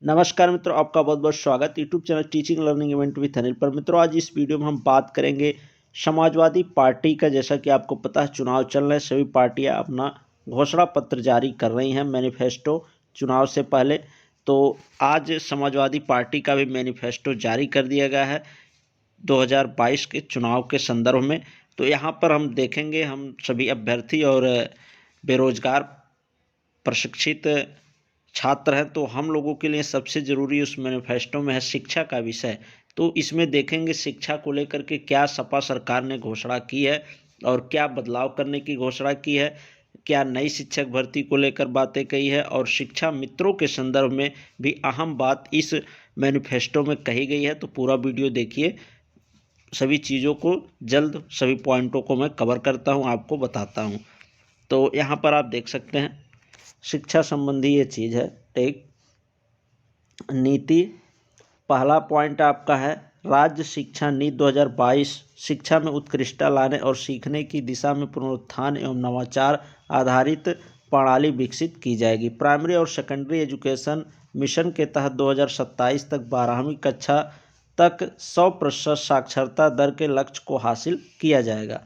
नमस्कार मित्रों, आपका बहुत बहुत स्वागत YouTube channel teaching learning event with Anil पर। मित्रों, आज इस वीडियो में हम बात करेंगे समाजवादी पार्टी का। जैसा कि आपको पता है, चुनाव चल रहे हैं, सभी पार्टियां अपना घोषणा पत्र जारी कर रही हैं मैनिफेस्टो चुनाव से पहले। तो आज समाजवादी पार्टी का भी मैनिफेस्टो जारी कर दिया गया है 2022 के चुनाव के संदर्भ में। तो यहाँ पर हम देखेंगे, हम सभी अभ्यर्थी और बेरोजगार प्रशिक्षित छात्र हैं, तो हम लोगों के लिए सबसे ज़रूरी उस मैनिफेस्टो में है शिक्षा का विषय। तो इसमें देखेंगे शिक्षा को लेकर के क्या सपा सरकार ने घोषणा की है और क्या बदलाव करने की घोषणा की है, क्या नई शिक्षक भर्ती को लेकर बातें कही है, और शिक्षा मित्रों के संदर्भ में भी अहम बात इस मैनिफेस्टो में कही गई है। तो पूरा वीडियो देखिए, सभी चीज़ों को जल्द सभी पॉइंटों को मैं कवर करता हूँ, आपको बताता हूँ। तो यहाँ पर आप देख सकते हैं शिक्षा संबंधी ये चीज़ है। एक नीति, पहला पॉइंट आपका है राज्य शिक्षा नीति 2022 शिक्षा में उत्कृष्टता लाने और सीखने की दिशा में पुनरुत्थान एवं नवाचार आधारित प्रणाली विकसित की जाएगी। प्राइमरी और सेकेंडरी एजुकेशन मिशन के तहत 2027 तक 12वीं कक्षा तक 100% साक्षरता दर के लक्ष्य को हासिल किया जाएगा।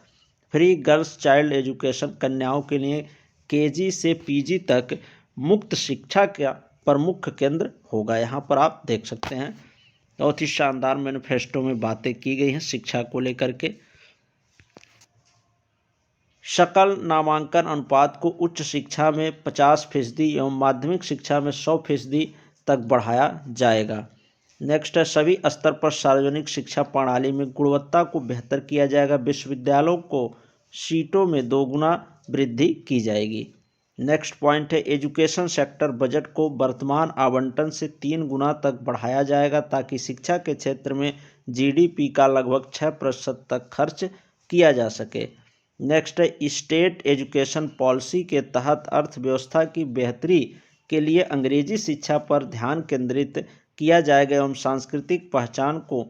फ्री गर्ल्स चाइल्ड एजुकेशन, कन्याओं के लिए केजी से पीजी तक मुक्त शिक्षा का प्रमुख केंद्र होगा। यहाँ पर आप देख सकते हैं बहुत ही शानदार मैनिफेस्टो में बातें की गई हैं शिक्षा को लेकर के। सकल नामांकन अनुपात को उच्च शिक्षा में 50% एवं माध्यमिक शिक्षा में 100% तक बढ़ाया जाएगा। नेक्स्ट है सभी स्तर पर सार्वजनिक शिक्षा प्रणाली में गुणवत्ता को बेहतर किया जाएगा। विश्वविद्यालयों को सीटों में 2 गुना वृद्धि की जाएगी। नेक्स्ट पॉइंट है एजुकेशन सेक्टर बजट को वर्तमान आवंटन से 3 गुना तक बढ़ाया जाएगा ताकि शिक्षा के क्षेत्र में जीडीपी का लगभग 6% तक खर्च किया जा सके। नेक्स्ट है स्टेट एजुकेशन पॉलिसी के तहत अर्थव्यवस्था की बेहतरी के लिए अंग्रेजी शिक्षा पर ध्यान केंद्रित किया जाएगा एवं सांस्कृतिक पहचान को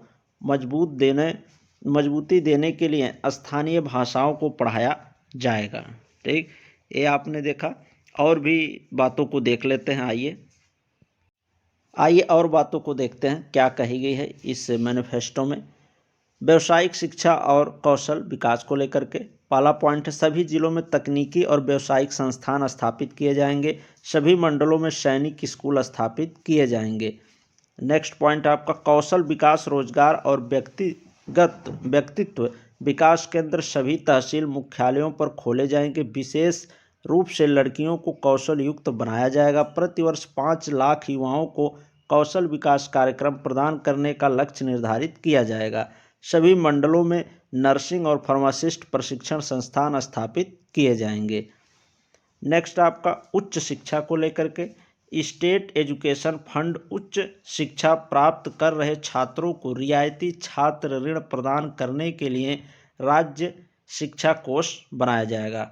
मजबूती देने के लिए स्थानीय भाषाओं को पढ़ाया जाएगा। ठीक, ये आपने देखा। और भी बातों को देख लेते हैं। आइए और बातों को देखते हैं क्या कही गई है इस मैनिफेस्टो में। व्यावसायिक शिक्षा और कौशल विकास को लेकर के पहला पॉइंट है सभी जिलों में तकनीकी और व्यावसायिक संस्थान स्थापित किए जाएंगे। सभी मंडलों में सैनिक स्कूल स्थापित किए जाएंगे। नेक्स्ट पॉइंट आपका कौशल विकास, रोजगार और व्यक्तित्व विकास केंद्र सभी तहसील मुख्यालयों पर खोले जाएंगे। विशेष रूप से लड़कियों को कौशल युक्त बनाया जाएगा। प्रतिवर्ष 5 लाख युवाओं को कौशल विकास कार्यक्रम प्रदान करने का लक्ष्य निर्धारित किया जाएगा। सभी मंडलों में नर्सिंग और फार्मासिस्ट प्रशिक्षण संस्थान स्थापित किए जाएंगे। नेक्स्ट आपका उच्च शिक्षा को लेकर के स्टेट एजुकेशन फंड उच्च शिक्षा प्राप्त कर रहे छात्रों को रियायती छात्र ऋण प्रदान करने के लिए राज्य शिक्षा कोष बनाया जाएगा।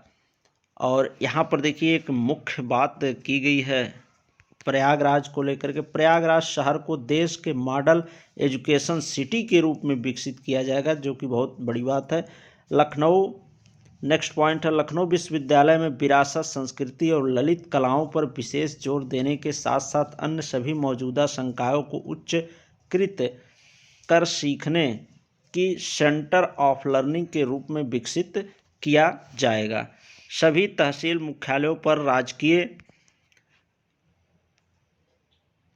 और यहाँ पर देखिए एक मुख्य बात की गई है प्रयागराज को लेकर के। प्रयागराज शहर को देश के मॉडल एजुकेशन सिटी के रूप में विकसित किया जाएगा, जो कि बहुत बड़ी बात है। लखनऊ, नेक्स्ट पॉइंट है लखनऊ विश्वविद्यालय में विरासत, संस्कृति और ललित कलाओं पर विशेष जोर देने के साथ साथ अन्य सभी मौजूदा संकायों को उच्चकृत कर सीखने की सेंटर ऑफ लर्निंग के रूप में विकसित किया जाएगा। सभी तहसील मुख्यालयों पर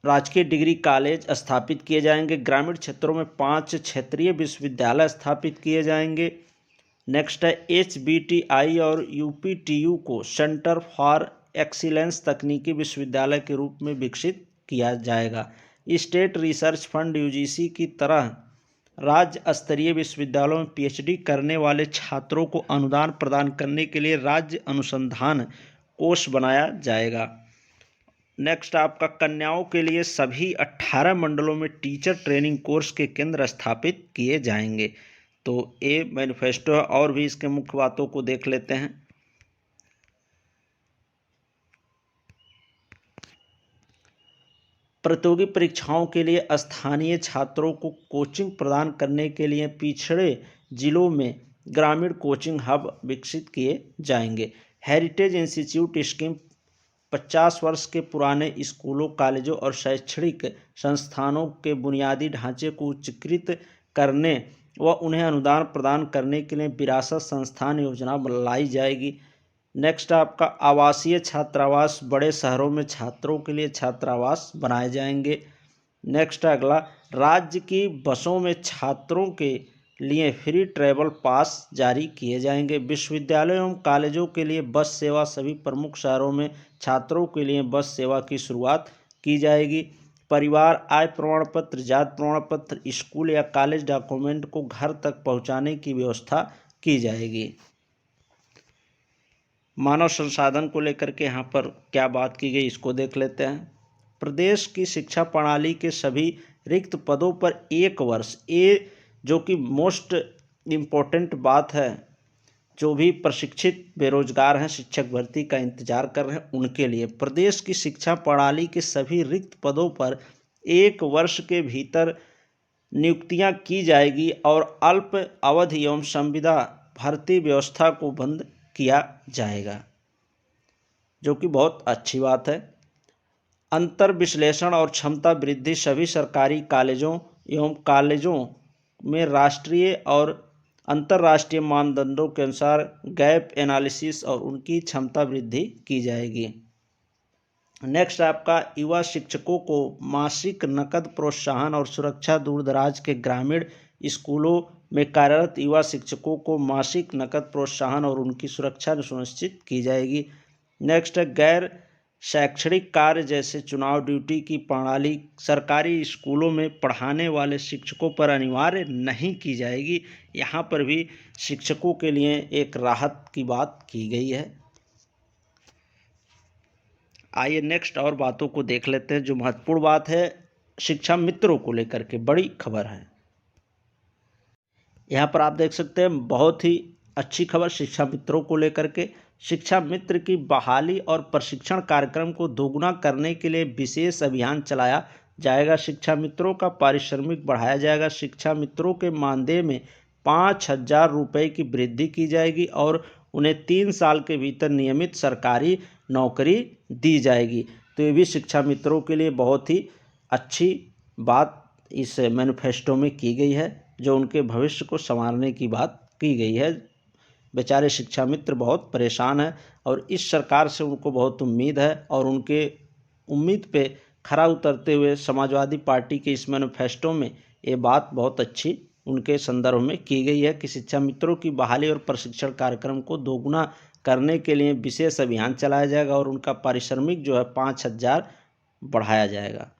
राजकीय डिग्री कॉलेज स्थापित किए जाएंगे। ग्रामीण क्षेत्रों में 5 क्षेत्रीय विश्वविद्यालय स्थापित किए जाएंगे। नेक्स्ट है HBTI और UPTU को सेंटर फॉर एक्सीलेंस तकनीकी विश्वविद्यालय के रूप में विकसित किया जाएगा। स्टेट रिसर्च फंड UGC की तरह राज्य स्तरीय विश्वविद्यालयों में PhD करने वाले छात्रों को अनुदान प्रदान करने के लिए राज्य अनुसंधान कोष बनाया जाएगा। नेक्स्ट आपका कन्याओं के लिए सभी 18 मंडलों में टीचर ट्रेनिंग कोर्स के केंद्र स्थापित किए जाएंगे। तो ये मैनिफेस्टो है। और भी इसके मुख्य बातों को देख लेते हैं। प्रतियोगी परीक्षाओं के लिए स्थानीय छात्रों को कोचिंग प्रदान करने के लिए पिछड़े जिलों में ग्रामीण कोचिंग हब विकसित किए जाएंगे। हेरिटेज इंस्टीट्यूट स्कीम 50 वर्ष के पुराने स्कूलों, कॉलेजों और शैक्षणिक संस्थानों के बुनियादी ढांचे को उच्चीकृत करने व उन्हें अनुदान प्रदान करने के लिए विरासत संस्थान योजना लाई जाएगी। नेक्स्ट आपका आवासीय छात्रावास, बड़े शहरों में छात्रों के लिए छात्रावास बनाए जाएंगे। नेक्स्ट अगला, राज्य की बसों में छात्रों के लिए फ्री ट्रैवल पास जारी किए जाएंगे। विश्वविद्यालयों एवं कॉलेजों के लिए बस सेवा, सभी प्रमुख शहरों में छात्रों के लिए बस सेवा की शुरुआत की जाएगी। परिवार आय प्रमाण पत्र, जाति प्रमाण पत्र, स्कूल या कॉलेज डॉक्यूमेंट को घर तक पहुंचाने की व्यवस्था की जाएगी। मानव संसाधन को लेकर के यहाँ पर क्या बात की गई इसको देख लेते हैं। प्रदेश की शिक्षा प्रणाली के सभी रिक्त पदों पर 1 वर्ष, ये जो कि मोस्ट इम्पोर्टेंट बात है, जो भी प्रशिक्षित बेरोजगार हैं, शिक्षक भर्ती का इंतजार कर रहे हैं, उनके लिए प्रदेश की शिक्षा प्रणाली के सभी रिक्त पदों पर 1 वर्ष के भीतर नियुक्तियां की जाएगी और अल्प अवधि एवं संविदा भर्ती व्यवस्था को बंद किया जाएगा, जो कि बहुत अच्छी बात है। अंतर विश्लेषण और क्षमता वृद्धि, सभी सरकारी कॉलेजों एवं कॉलेजों में राष्ट्रीय और अंतर्राष्ट्रीय मानदंडों के अनुसार गैप एनालिसिस और उनकी क्षमता वृद्धि की जाएगी। नेक्स्ट आपका, युवा शिक्षकों को मासिक नकद प्रोत्साहन और सुरक्षा। दूर दराज के ग्रामीण स्कूलों में कार्यरत युवा शिक्षकों को मासिक नकद प्रोत्साहन और उनकी सुरक्षा सुनिश्चित की जाएगी। नेक्स्ट है, गैर शैक्षणिक कार्य जैसे चुनाव ड्यूटी की प्रणाली सरकारी स्कूलों में पढ़ाने वाले शिक्षकों पर अनिवार्य नहीं की जाएगी। यहाँ पर भी शिक्षकों के लिए एक राहत की बात की गई है। आइए नेक्स्ट और बातों को देख लेते हैं। जो महत्वपूर्ण बात है शिक्षा मित्रों को लेकर के बड़ी खबर है। यहाँ पर आप देख सकते हैं बहुत ही अच्छी खबर शिक्षा मित्रों को लेकर के। शिक्षा मित्र की बहाली और प्रशिक्षण कार्यक्रम को दोगुना करने के लिए विशेष अभियान चलाया जाएगा। शिक्षा मित्रों का पारिश्रमिक बढ़ाया जाएगा। शिक्षा मित्रों के मानदेय में 5,000 रुपये की वृद्धि की जाएगी और उन्हें 3 साल के भीतर नियमित सरकारी नौकरी दी जाएगी। तो ये भी शिक्षा मित्रों के लिए बहुत ही अच्छी बात इस मैनिफेस्टो में की गई है, जो उनके भविष्य को संवारने की बात की गई है। बेचारे शिक्षा मित्र बहुत परेशान हैं और इस सरकार से उनको बहुत उम्मीद है और उनके उम्मीद पे खरा उतरते हुए समाजवादी पार्टी के इस मैनिफेस्टो में ये बात बहुत अच्छी उनके संदर्भ में की गई है कि शिक्षा मित्रों की बहाली और प्रशिक्षण कार्यक्रम को दोगुना करने के लिए विशेष अभियान चलाया जाएगा और उनका पारिश्रमिक जो है 5,000 बढ़ाया जाएगा।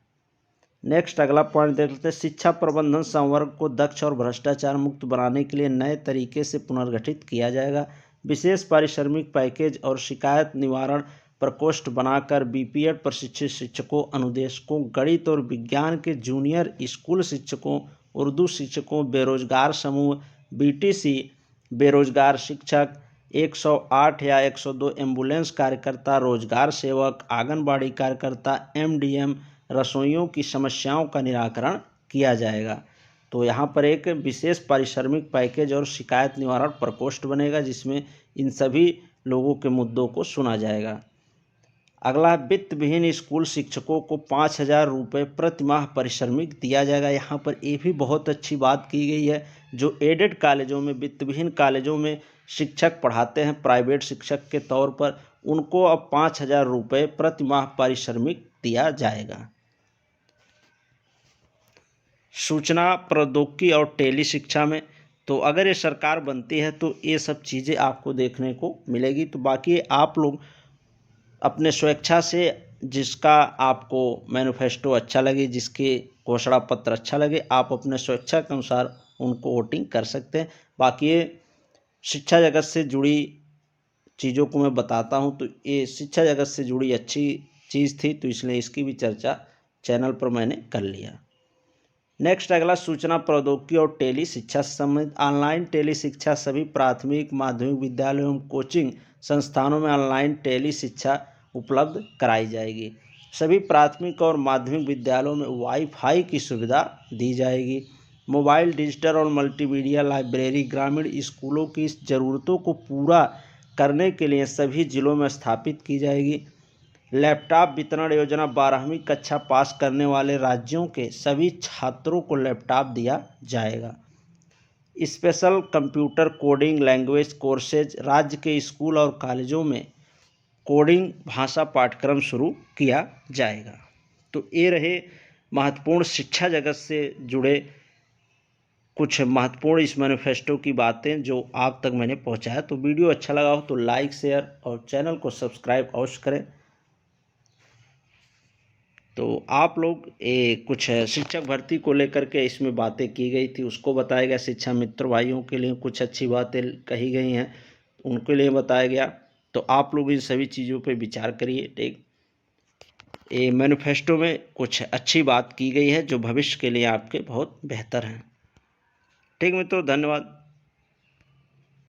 नेक्स्ट अगला पॉइंट देख लेते हैं। शिक्षा प्रबंधन संवर्ग को दक्ष और भ्रष्टाचार मुक्त बनाने के लिए नए तरीके से पुनर्गठित किया जाएगा। विशेष पारिश्रमिक पैकेज और शिकायत निवारण प्रकोष्ठ बनाकर बीपीएड प्रशिक्षित शिक्षकों, अनुदेशकों, गणित और विज्ञान के जूनियर स्कूल शिक्षकों, उर्दू शिक्षकों, बेरोजगार समूह, बीटीसी, बेरोजगार शिक्षक, 108 या 102 एम्बुलेंस कार्यकर्ता, रोजगार सेवक, आंगनबाड़ी कार्यकर्ता, एमडीएम, रसोइयों की समस्याओं का निराकरण किया जाएगा। तो यहाँ पर एक विशेष पारिश्रमिक पैकेज और शिकायत निवारण प्रकोष्ठ बनेगा जिसमें इन सभी लोगों के मुद्दों को सुना जाएगा। अगला, वित्त विहीन स्कूल शिक्षकों को 5,000 रुपये प्रति माह पारिश्रमिक दिया जाएगा। यहाँ पर ये भी बहुत अच्छी बात की गई है। जो एडेड कॉलेजों में, वित्त विहीन कॉलेजों में शिक्षक पढ़ाते हैं प्राइवेट शिक्षक के तौर पर, उनको अब 5,000 रुपये प्रति माह पारिश्रमिक दिया जाएगा। सूचना प्रौद्योगिकी और टेली शिक्षा में तो अगर ये सरकार बनती है तो ये सब चीज़ें आपको देखने को मिलेगी। तो बाकी आप लोग अपने स्वेच्छा से जिसका आपको मैनिफेस्टो अच्छा लगे, जिसके घोषणा पत्र अच्छा लगे, आप अपने स्वेच्छा के अनुसार उनको वोटिंग कर सकते हैं। बाकी ये शिक्षा जगत से जुड़ी चीज़ों को मैं बताता हूँ, तो ये शिक्षा जगत से जुड़ी अच्छी चीज़ थी, तो इसलिए इसकी भी चर्चा चैनल पर मैंने कर लिया। नेक्स्ट अगला, सूचना प्रौद्योगिकी और टेली शिक्षा से संबंधित। ऑनलाइन टेली शिक्षा सभी प्राथमिक, माध्यमिक विद्यालयों एवं कोचिंग संस्थानों में ऑनलाइन टेली शिक्षा उपलब्ध कराई जाएगी। सभी प्राथमिक और माध्यमिक विद्यालयों में वाईफाई की सुविधा दी जाएगी। मोबाइल, डिजिटल और मल्टीमीडिया लाइब्रेरी ग्रामीण स्कूलों की ज़रूरतों को पूरा करने के लिए सभी जिलों में स्थापित की जाएगी। लैपटॉप वितरण योजना 12वीं कक्षा पास करने वाले राज्यों के सभी छात्रों को लैपटॉप दिया जाएगा। Special computer coding language courses राज्य के स्कूल और कॉलेजों में कोडिंग भाषा पाठ्यक्रम शुरू किया जाएगा। तो ये रहे महत्वपूर्ण शिक्षा जगत से जुड़े कुछ महत्वपूर्ण इस मैनिफेस्टो की बातें जो आप तक मैंने पहुंचाया। तो वीडियो अच्छा लगा हो तो लाइक शेयर और चैनल को सब्सक्राइब अवश्य करें। तो आप लोग कुछ शिक्षक भर्ती को लेकर के इसमें बातें की गई थी, उसको बताया गया। शिक्षा मित्र भाइयों के लिए कुछ अच्छी बातें कही गई हैं, उनके लिए बताया गया। तो आप लोग इन सभी चीज़ों पे विचार करिए। ठीक, ये मैनिफेस्टो में कुछ अच्छी बात की गई है जो भविष्य के लिए आपके बहुत बेहतर हैं। ठीक मित्रों, धन्यवाद।